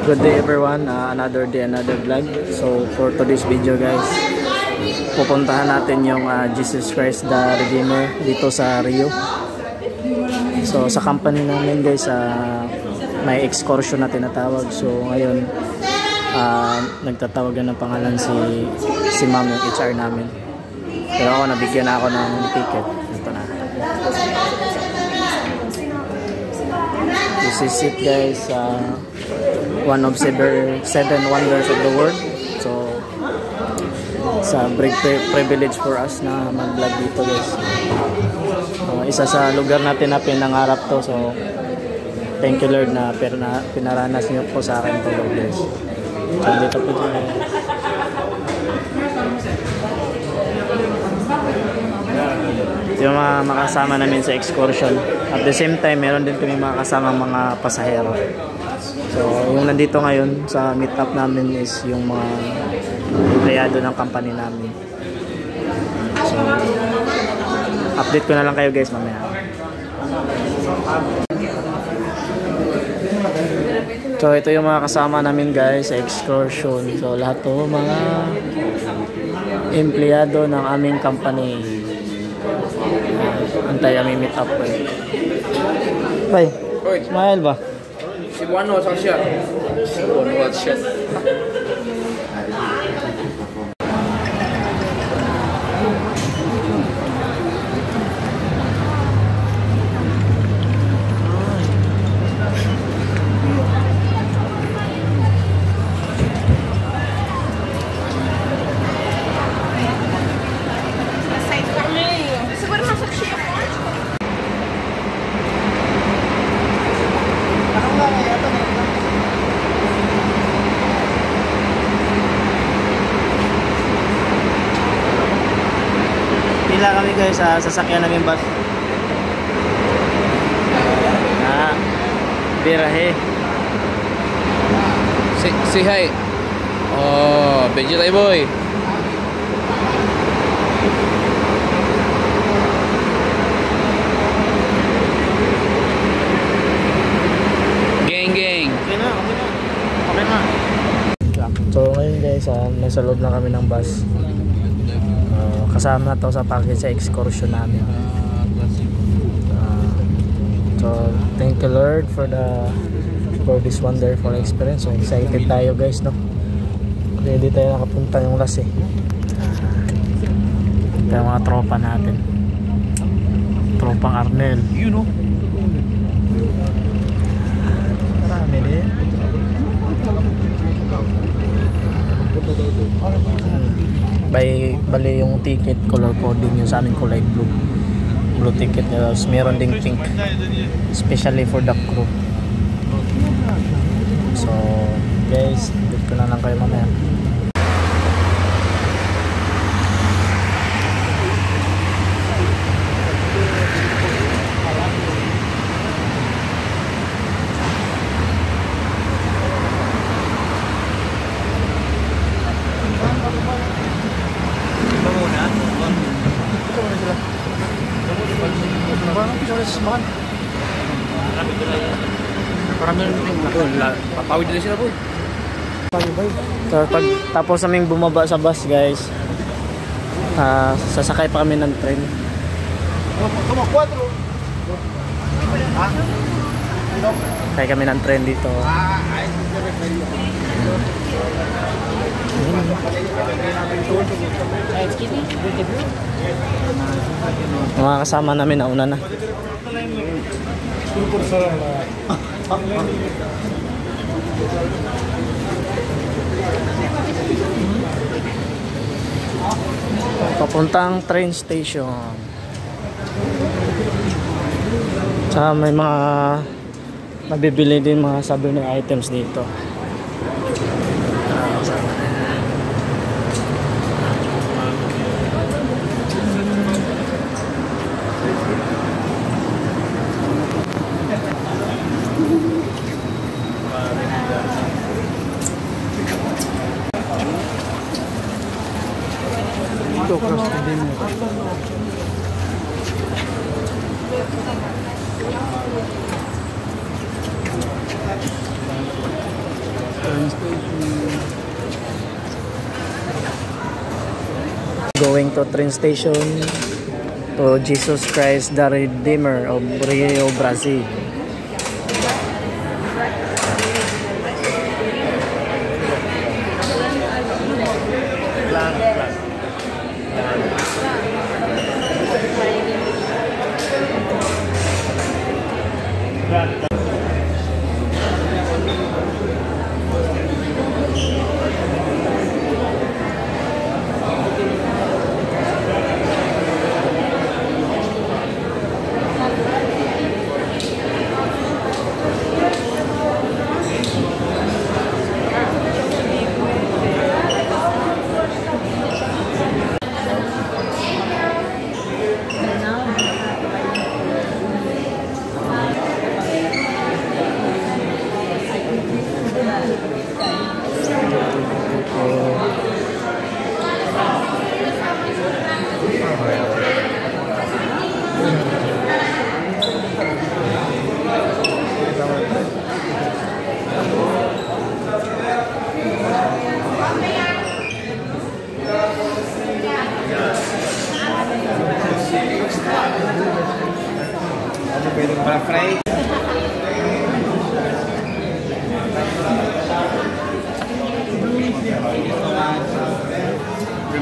Good day everyone, another day, another vlog. So for today's video guys, pupuntahan natin yung Jesus Christ the Redeemer dito sa Rio. So sa company namin guys, may excursion na tinatawag. So ngayon, nagtatawagan ng pangalan si ma'am, yung HR namin. Pero ako, nabigyan na ako ng ticket. Ito na. This is it guys, one of seven wonders of the world. So it's a great privilege for us na mag-vlog dito guys. Isa sa lugar natin na pinangarap to. So thank you Lord na pinaranas niyo po sa akin to Lord guys. So dito po dyan. Yung mga makasama namin sa excursion. At the same time, meron din kami mga kasamang mga pasahero. So, yung nandito ngayon sa meet-up namin is yung mga empleyado ng company namin. So, update ko na lang kayo guys mamaya. So, ito yung mga kasama namin guys sa excursion. So, lahat to mga empleyado ng aming company. Antay kami meet up ko. Bay, smile ba? Si Buano sa siya. Si Buano sa siya. Pila kami guys sa sasakyan namin bus. Birahe. Say hi. Oh, Benji tayo boy. Gang. Okay na. So ngayon guys, nasa loob na kami ng bus. Kasama to sa package sa excursion namin. So thank you Lord for this wonderful experience. So excited tayo guys, no? Ready tayo nakapunta yung last eh. Kaya mga tropa natin, tropang Arnel, you know. Marami din. Bali yung ticket color coding yung sa amin kulay blue ticket, meron ding pink especially for the crew. So guys, dito ko na lang kayo mamaya. Papawid na sila boy. Tapos naming bumaba sa bus guys, sasakay pa kami ng train. Sakay kami ng train dito. Mga kasama namin nauna na. Papuntang train station. Tsaka may mga mabibili din mga souvenir items dito. Going to train station to Jesus Christ the Redeemer of Rio, Brazil.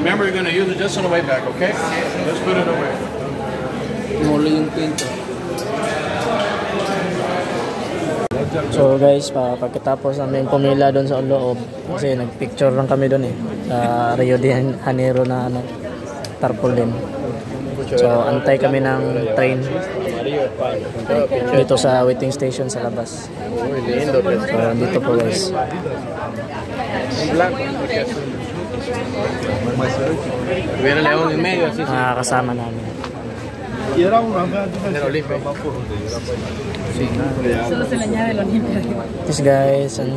Remember, you're gonna use it just on the way back, okay? Let's put it away. Muli yung pinto. So guys, pagkatapos namin pumila doon sa loob, kasi nagpicture lang kami doon sa Rio de Janeiro na tarpaulin. So antay kami ng train dito sa waiting station sa labas. So dito po guys. Kasama namin. This guys, and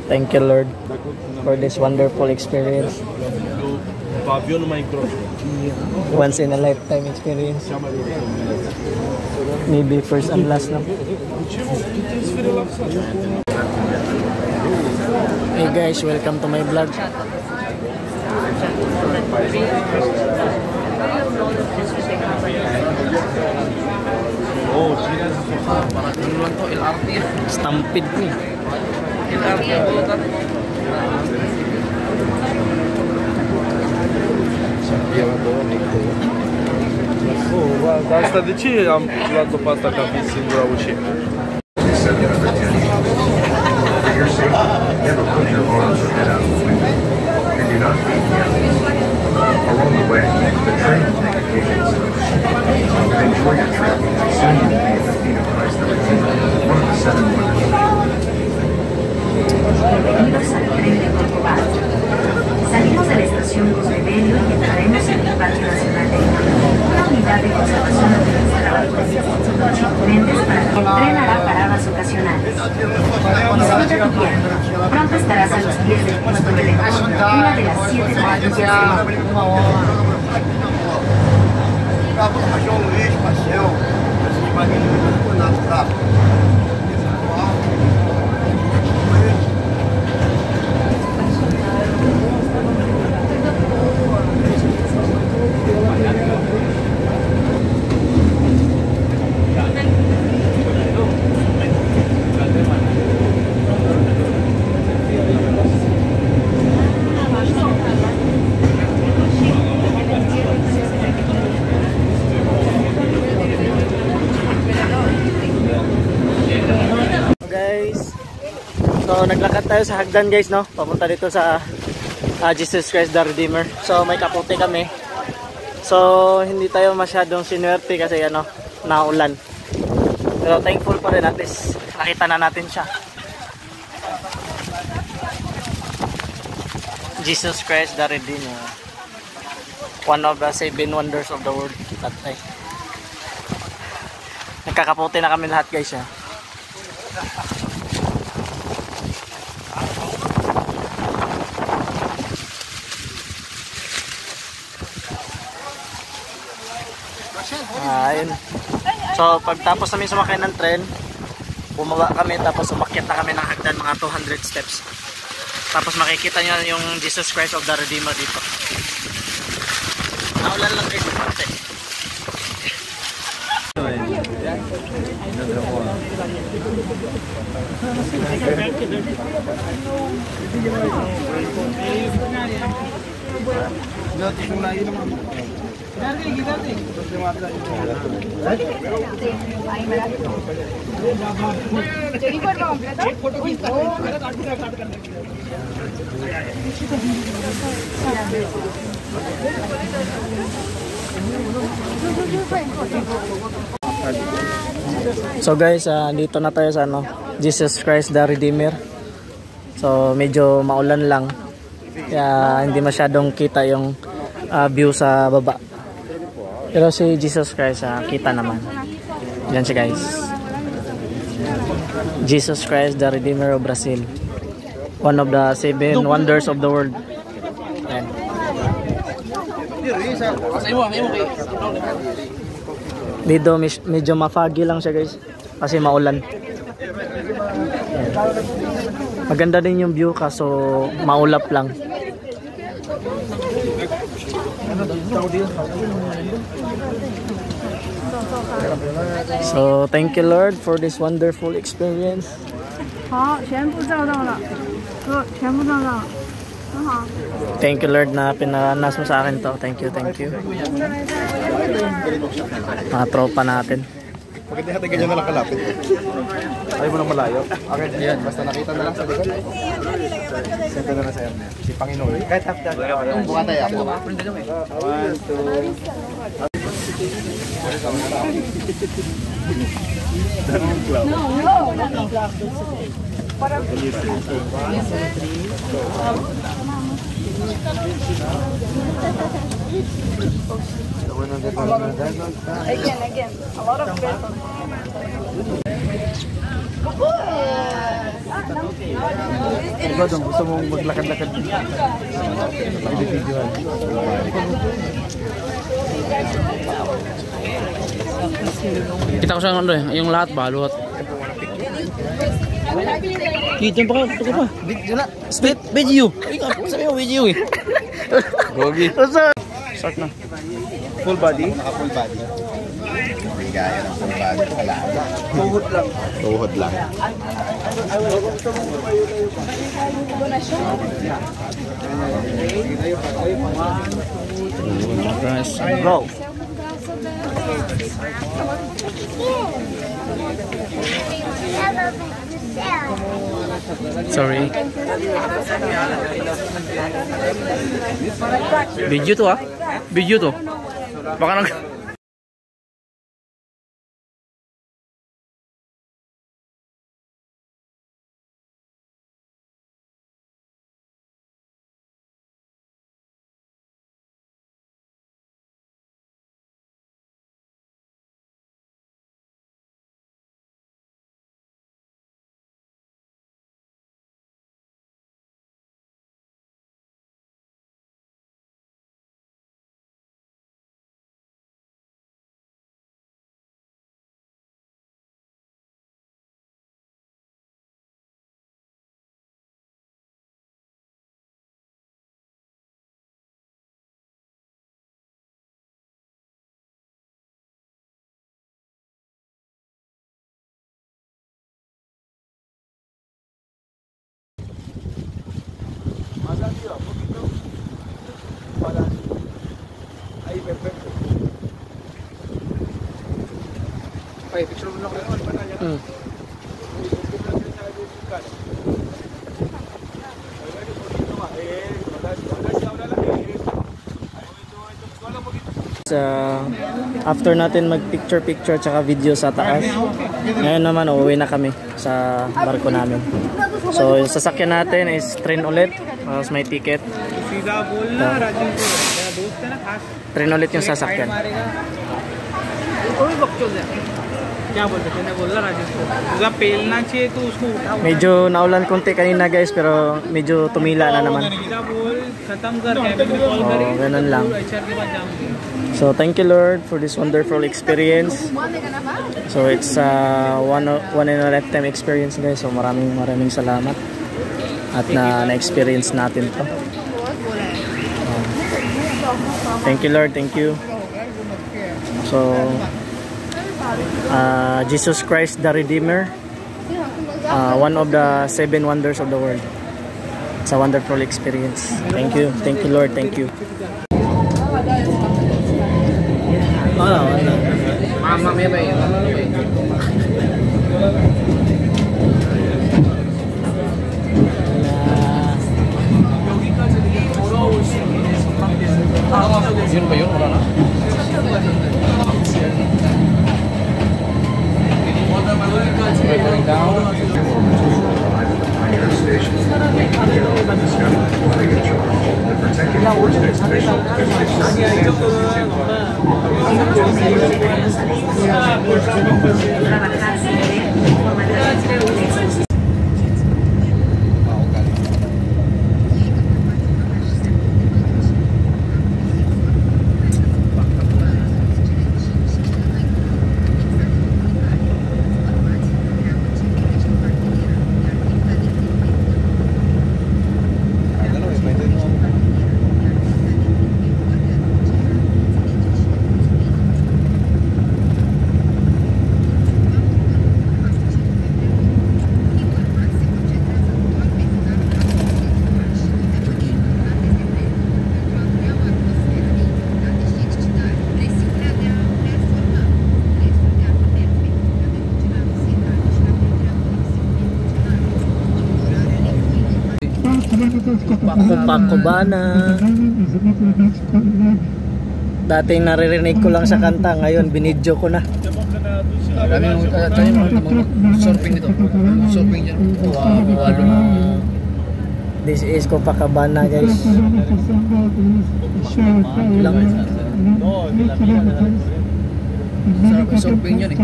thank you Lord for this wonderful experience. Once in a lifetime experience. Maybe first and last na. Hey guys, welcome to my vlog. Stampede nih. Dar asta de ce am luat-o pe asta ca fiind singura ușă? Along the way, the train will take occasions. Enjoy your trip. Soon you will be at the feet of Christ the Redeemer, one of the 7 wonders. Bienvenidos al tren de Corcovado. Salimos de la estación Cosmedelio y entraremos en el Parque Nacional de Lima, una unidad de conservación administrada por los componentes para que el tren hará paradas ocasionales. Disfruta tu viaje. Pronto estarás a los pies del puesto de lector, una de las 7 paradas del So naglakad tayo sa hagdan guys, no? Papunta dito sa Jesus Christ the Redeemer. So may kapote kami. So hindi tayo masyadong sinuwerte kasi ano, naulan. Pero thankful pa rin, at least nakita na natin siya. Jesus Christ the Redeemer. One of the 7 wonders of the world. Tatay. Nagkakapote na kami lahat guys, ha. Ayun. So pagtapos namin sumakay ng tren, bumaba kami tapos umakyat na kami ng hagdan mga 200 steps. Tapos makikita nyo yung Jesus Christ of the Redeemer dito. Naulan lang kayo konti. So guys, dito na tayo sa Jesus Christ the Redeemer. So medyo maulan lang. Kaya hindi masyadong kita yung view sa baba. Pero si Jesus Christ kita naman. Yan siya guys. Jesus Christ the Redeemer of Brazil. One of the 7 wonders of the world. Yan. Dito medyo mafagi lang siya guys. Kasi maulan. Yan. Maganda din yung view kaso maulap lang. So thank you Lord for this wonderful experience. Thank you Lord na pinanas mo sa akin to. Thank you, thank you. Mga tropa natin. Bakit di natin ganyan na lang kalapit? Ayaw mo nang malayo? Okay, yan. Basta nakita na lang sa likod. Siyempre na sa yan. Si Panginoon. Kahit after. Bukan tayo ako. 1, 2, 3. Again. A lot of pesos. Ikaw dong, gusto mong maglakad-lakad dito? Mag-videohan. Kita ko sa ano yung lahat balot. Kita pa ka, ito ka pa. Split video. Sabi mo video eh. Gogi. Start na. Full body? Full body. Gaya ng full body. Wala. Tuhod lang. Tuhod lang. Go. Sorry. Video to Video to. Baka nag... Ay, picture mo na ko rin. After natin mag picture tsaka video sa taas, ngayon naman uuwi na kami sa barko namin. So yung sasakyan natin is train ulit, tapos may ticket. Train ulit yung sasakyan. क्या बोलते थे बोल रहा राजेश को उसका पेलना चाहिए तो उसको उठाओ Medyo naulan konti kanina guys, pero medyo tumila na naman. बोल खत्म कर कैबिन कॉल करें Ganun lang. एचआर के पास जाऊंगी So thank you Lord for this wonderful experience. So it's one in a lifetime experience guys. So maraming salamat at na-experience natin to. Thank you Lord, thank you. So Jesus Christ the Redeemer, one of the 7 wonders of the world. It's a wonderful experience. Thank you Lord, thank you. मामा में भाई Yun ba yun? Wala na? Trabajar sin ver forma de reflexión. Copacabana. Dati naririnig ko lang sa kanta, ngayon binidyo ko na. Tayo surfing dito. Surfing dyan. Walo na. This is Copacabana guys. Surfing dyan eh.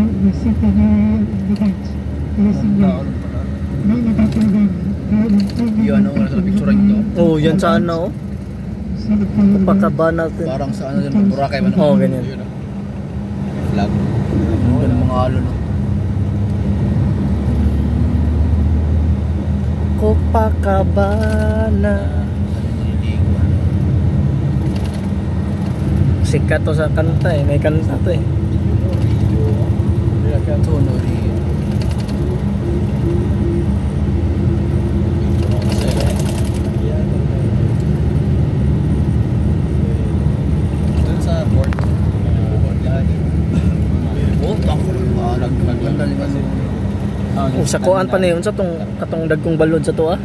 Yan ang sa picture ito. Oh, yan sa ano oh. Copacabana. Parang sa ano din, Boracay man. Oh, ganyan. Flag. Yan ang mga alon. Copacabana. Sikat to sa kanta eh. May kanta to eh. Tonori. Sa kuan pa na yun sa katong dagkong balod sa to ah.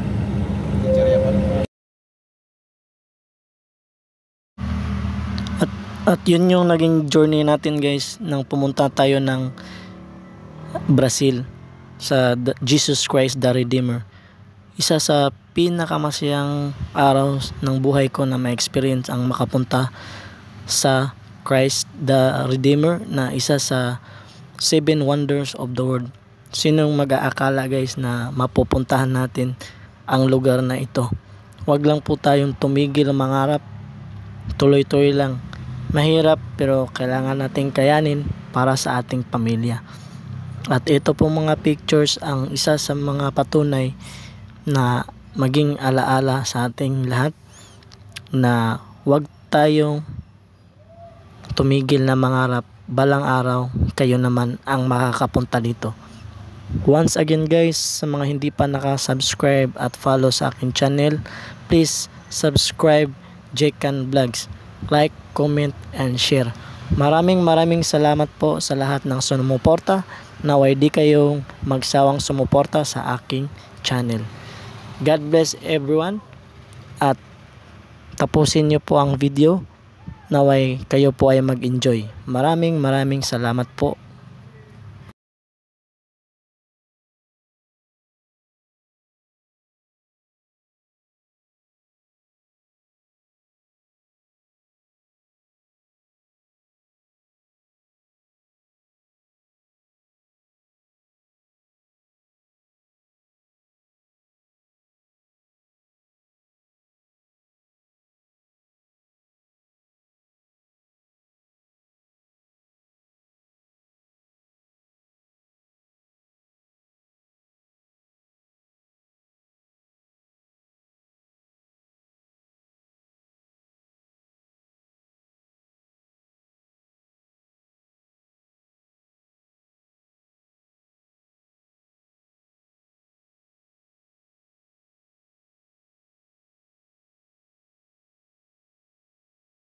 At yun yung naging journey natin guys nang pumunta tayo ng Brazil sa Jesus Christ the Redeemer. Isa sa pinakamasayang araw ng buhay ko na ma-experience ang makapunta sa Christ the Redeemer na isa sa 7 wonders of the world. Sinong mag-aakala guys na mapupuntahan natin ang lugar na ito? Huwag lang po tayong tumigil mangarap. Tuloy-tuloy lang. Mahirap pero kailangan nating kayanin para sa ating pamilya. At ito po mga pictures ang isa sa mga patunay na maging alaala sa ating lahat na huwag tayong tumigil na mangarap. Balang araw kayo naman ang makakapunta dito. Once again guys, sa mga hindi pa naka-subscribe at follow sa aking channel, please subscribe Jekan Vlogs. Like, comment, and share. Maraming salamat po sa lahat ng sumuporta. Naway di kayong magsawang sumuporta sa aking channel. God bless everyone. At tapusin nyo po ang video. Naway kayo po ay mag-enjoy. Maraming salamat po.